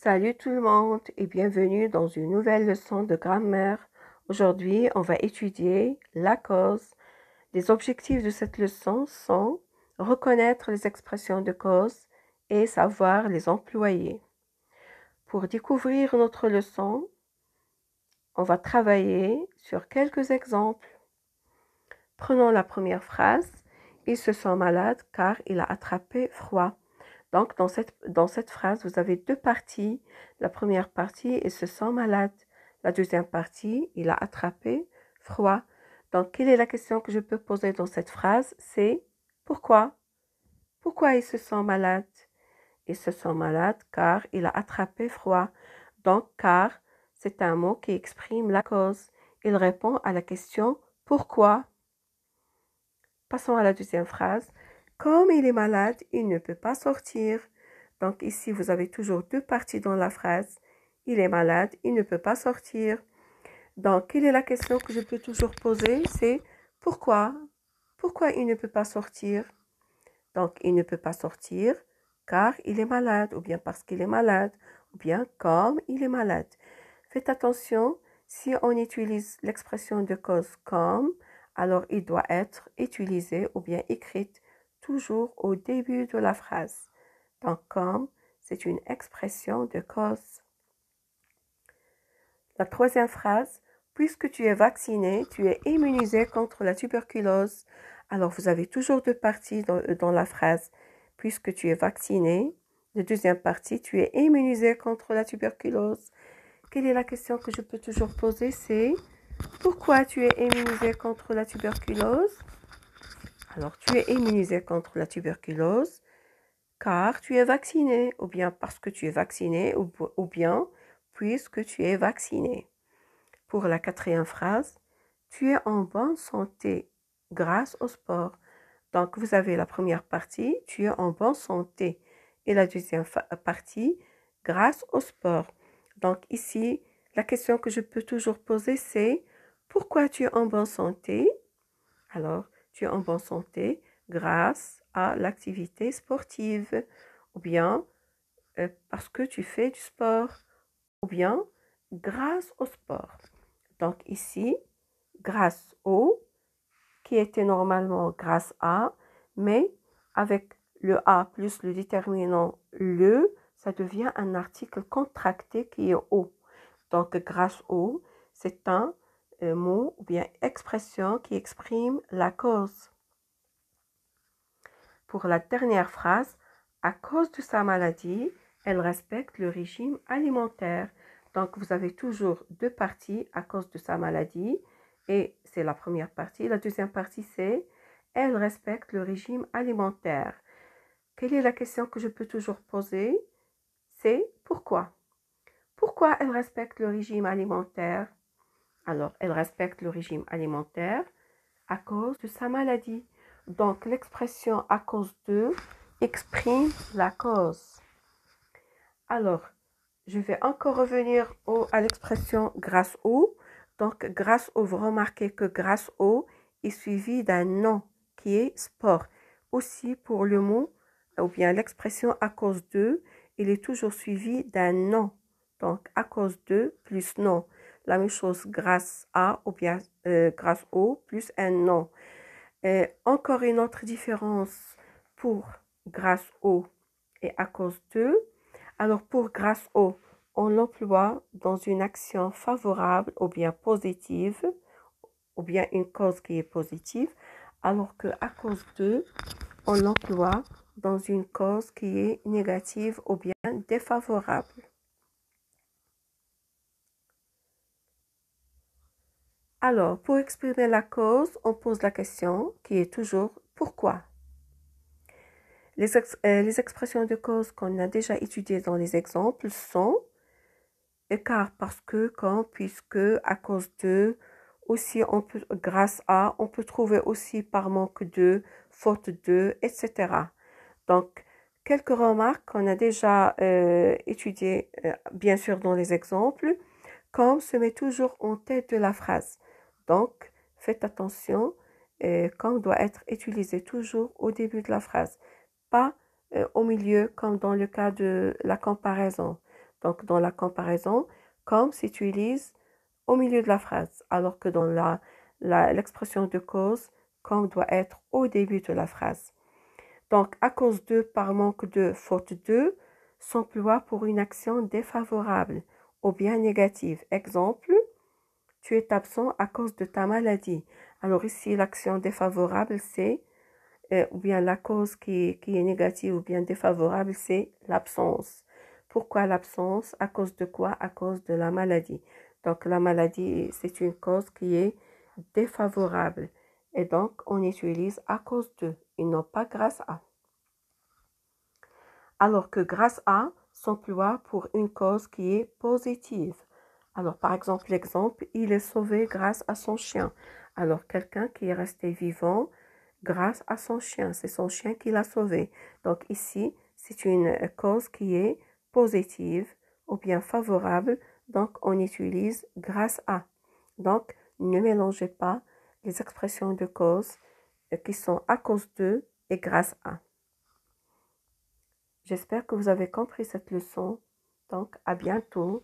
Salut tout le monde et bienvenue dans une nouvelle leçon de grammaire. Aujourd'hui, on va étudier la cause. Les objectifs de cette leçon sont reconnaître les expressions de cause et savoir les employer. Pour découvrir notre leçon, on va travailler sur quelques exemples. Prenons la première phrase. Il se sent malade car il a attrapé froid. Donc, dans cette phrase, vous avez deux parties. La première partie, il se sent malade. La deuxième partie, il a attrapé froid. Donc, quelle est la question que je peux poser dans cette phrase? C'est pourquoi? Pourquoi il se sent malade? Il se sent malade car il a attrapé froid. Donc, car, c'est un mot qui exprime la cause. Il répond à la question pourquoi? Passons à la deuxième phrase. Comme il est malade, il ne peut pas sortir. Donc ici, vous avez toujours deux parties dans la phrase. Il est malade, il ne peut pas sortir. Donc, quelle est la question que je peux toujours poser? C'est pourquoi? Pourquoi il ne peut pas sortir? Donc, il ne peut pas sortir car il est malade, ou bien parce qu'il est malade, ou bien comme il est malade. Faites attention, si on utilise l'expression de cause comme, alors il doit être utilisé ou bien écrite toujours au début de la phrase. Donc, comme, c'est une expression de cause. La troisième phrase, puisque tu es vacciné, tu es immunisé contre la tuberculose. Alors, vous avez toujours deux parties dans la phrase. Puisque tu es vacciné, la deuxième partie, tu es immunisé contre la tuberculose. Quelle est la question que je peux toujours poser? C'est pourquoi tu es immunisé contre la tuberculose? Alors, tu es immunisé contre la tuberculose car tu es vacciné, ou bien parce que tu es vacciné, ou bien puisque tu es vacciné. Pour la quatrième phrase, tu es en bonne santé grâce au sport. Donc, vous avez la première partie, tu es en bonne santé, et la deuxième partie, grâce au sport. Donc, ici, la question que je peux toujours poser, c'est pourquoi tu es en bonne santé? Alors, tu es en bonne santé grâce à l'activité sportive, ou bien parce que tu fais du sport, ou bien grâce au sport. Donc ici, grâce au, qui était normalement grâce à, mais avec le A plus le déterminant le, ça devient un article contracté qui est au. Donc grâce au, c'est un mot ou bien expression qui exprime la cause. Pour la dernière phrase, à cause de sa maladie, elle respecte le régime alimentaire. Donc, vous avez toujours deux parties à cause de sa maladie. Et c'est la première partie. La deuxième partie, c'est elle respecte le régime alimentaire. Quelle est la question que je peux toujours poser? C'est pourquoi? Pourquoi elle respecte le régime alimentaire? Alors, elle respecte le régime alimentaire à cause de sa maladie. Donc, l'expression à cause de exprime la cause. Alors, je vais encore revenir à l'expression grâce au. Donc, grâce au, vous remarquez que grâce au est suivi d'un nom qui est sport. Aussi, pour le mot, ou bien l'expression à cause de, il est toujours suivi d'un nom. Donc, à cause de plus nom. La même chose grâce à ou bien grâce au plus un nom. Encore une autre différence pour grâce au et à cause de. Alors pour grâce au, on l'emploie dans une action favorable ou bien positive, ou bien une cause qui est positive, alors que à cause de, on l'emploie dans une cause qui est négative ou bien défavorable. Alors, pour exprimer la cause, on pose la question qui est toujours pourquoi. Les expressions de cause qu'on a déjà étudiées dans les exemples sont car, parce que, quand, puisque, à cause de. Aussi, on peut, grâce à, on peut trouver aussi par manque de, faute de, etc. Donc, quelques remarques qu'on a déjà étudiées, bien sûr, dans les exemples. Comme se met toujours en tête de la phrase. Donc, faites attention, comme doit être utilisé toujours au début de la phrase, pas au milieu comme dans le cas de la comparaison. Donc, dans la comparaison, comme s'utilise au milieu de la phrase, alors que dans l'expression de cause, comme doit être au début de la phrase. Donc, à cause de, par manque de, faute de, s'emploie pour une action défavorable ou bien négative. Exemple, tu es absent à cause de ta maladie. Alors ici, l'action défavorable, c'est, ou bien la cause qui est négative ou bien défavorable, c'est l'absence. Pourquoi l'absence? À cause de quoi? À cause de la maladie. Donc la maladie, c'est une cause qui est défavorable. Et donc, on utilise à cause de et non pas grâce à. Alors que grâce à s'emploie pour une cause qui est positive. Alors, par exemple, l'exemple, il est sauvé grâce à son chien. Alors, quelqu'un qui est resté vivant grâce à son chien, c'est son chien qui l'a sauvé. Donc, ici, c'est une cause qui est positive ou bien favorable. Donc, on utilise grâce à. Donc, ne mélangez pas les expressions de cause qui sont à cause de et grâce à. J'espère que vous avez compris cette leçon. Donc, à bientôt.